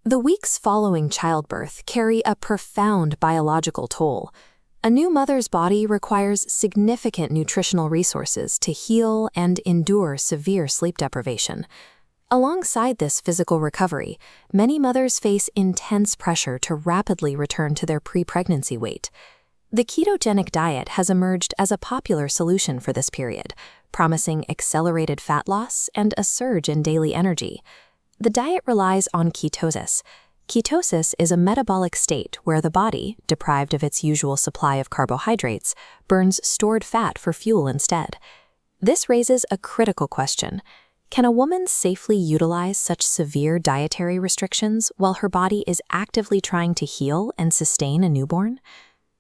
The weeks following childbirth carry a profound biological toll. A new mother's body requires significant nutritional resources to heal and endure severe sleep deprivation. Alongside this physical recovery, many mothers face intense pressure to rapidly return to their pre-pregnancy weight. The ketogenic diet has emerged as a popular solution for this period, promising accelerated fat loss and a surge in daily energy. The diet relies on ketosis. Ketosis is a metabolic state where the body, deprived of its usual supply of carbohydrates, burns stored fat for fuel instead. This raises a critical question. Can a woman safely utilize such severe dietary restrictions while her body is actively trying to heal and sustain a newborn?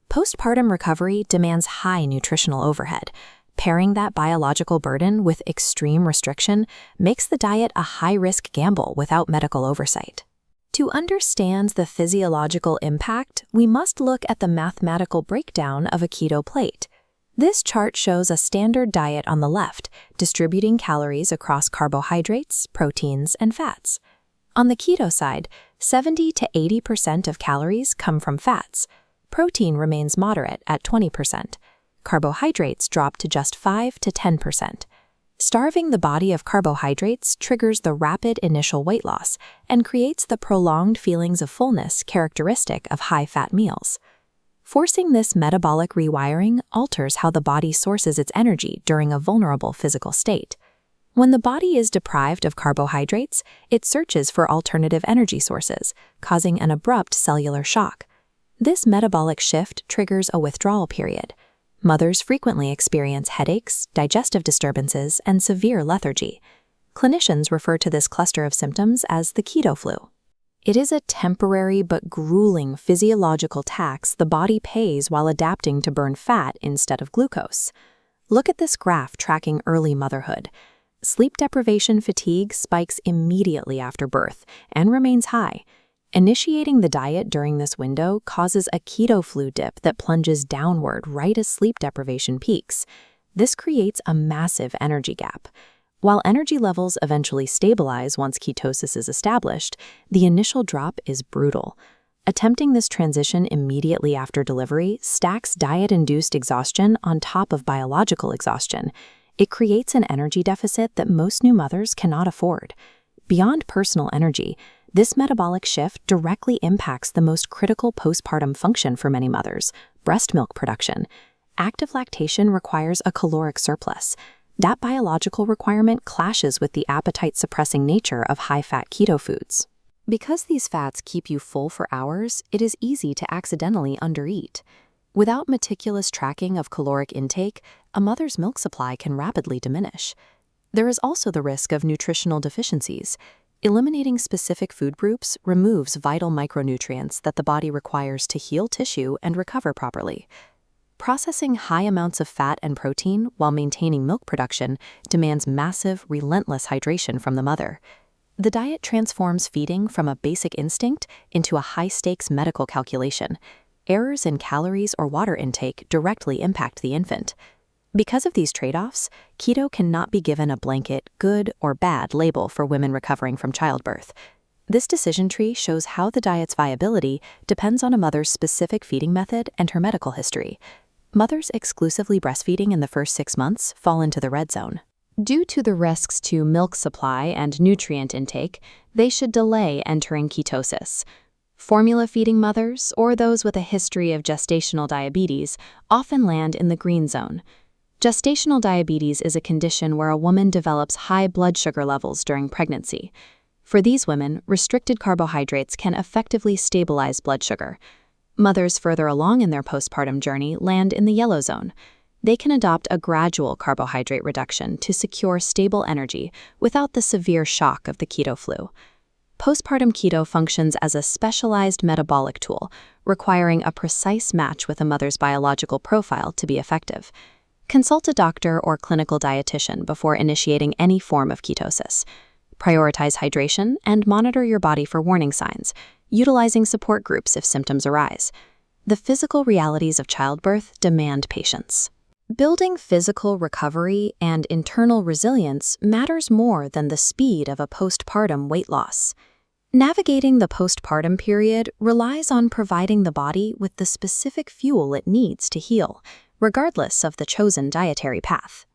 Postpartum recovery demands high nutritional overhead. Pairing that biological burden with extreme restriction makes the diet a high-risk gamble without medical oversight. To understand the physiological impact, we must look at the mathematical breakdown of a keto plate. This chart shows a standard diet on the left, distributing calories across carbohydrates, proteins, and fats. On the keto side, 70 to 80% of calories come from fats. Protein remains moderate at 20%. Carbohydrates drop to just 5 to 10%. Starving the body of carbohydrates triggers the rapid initial weight loss and creates the prolonged feelings of fullness characteristic of high-fat meals. Forcing this metabolic rewiring alters how the body sources its energy during a vulnerable physical state. When the body is deprived of carbohydrates, it searches for alternative energy sources, causing an abrupt cellular shock. This metabolic shift triggers a withdrawal period. Mothers frequently experience headaches, digestive disturbances, and severe lethargy. Clinicians refer to this cluster of symptoms as the keto flu. It is a temporary but grueling physiological tax the body pays while adapting to burn fat instead of glucose. Look at this graph tracking early motherhood. Sleep deprivation fatigue spikes immediately after birth and remains high. Initiating the diet during this window causes a keto flu dip that plunges downward right as sleep deprivation peaks. This creates a massive energy gap. While energy levels eventually stabilize once ketosis is established, the initial drop is brutal. Attempting this transition immediately after delivery stacks diet-induced exhaustion on top of biological exhaustion. It creates an energy deficit that most new mothers cannot afford. Beyond personal energy, this metabolic shift directly impacts the most critical postpartum function for many mothers, breast milk production. Active lactation requires a caloric surplus. That biological requirement clashes with the appetite-suppressing nature of high-fat keto foods. Because these fats keep you full for hours, it is easy to accidentally undereat. Without meticulous tracking of caloric intake, a mother's milk supply can rapidly diminish. There is also the risk of nutritional deficiencies. Eliminating specific food groups removes vital micronutrients that the body requires to heal tissue and recover properly. Processing high amounts of fat and protein while maintaining milk production demands massive, relentless hydration from the mother. The diet transforms feeding from a basic instinct into a high-stakes medical calculation. Errors in calories or water intake directly impact the infant. Because of these trade-offs, keto cannot be given a blanket good or bad label for women recovering from childbirth. This decision tree shows how the diet's viability depends on a mother's specific feeding method and her medical history. Mothers exclusively breastfeeding in the first 6 months fall into the red zone. Due to the risks to milk supply and nutrient intake, they should delay entering ketosis. Formula feeding mothers, or those with a history of gestational diabetes, often land in the green zone. Gestational diabetes is a condition where a woman develops high blood sugar levels during pregnancy. For these women, restricted carbohydrates can effectively stabilize blood sugar. Mothers further along in their postpartum journey land in the yellow zone. They can adopt a gradual carbohydrate reduction to secure stable energy without the severe shock of the keto flu. Postpartum keto functions as a specialized metabolic tool, requiring a precise match with a mother's biological profile to be effective. Consult a doctor or clinical dietitian before initiating any form of ketosis. Prioritize hydration and monitor your body for warning signs, utilizing support groups if symptoms arise. The physical realities of childbirth demand patience. Building physical recovery and internal resilience matters more than the speed of a postpartum weight loss. Navigating the postpartum period relies on providing the body with the specific fuel it needs to heal, regardless of the chosen dietary path.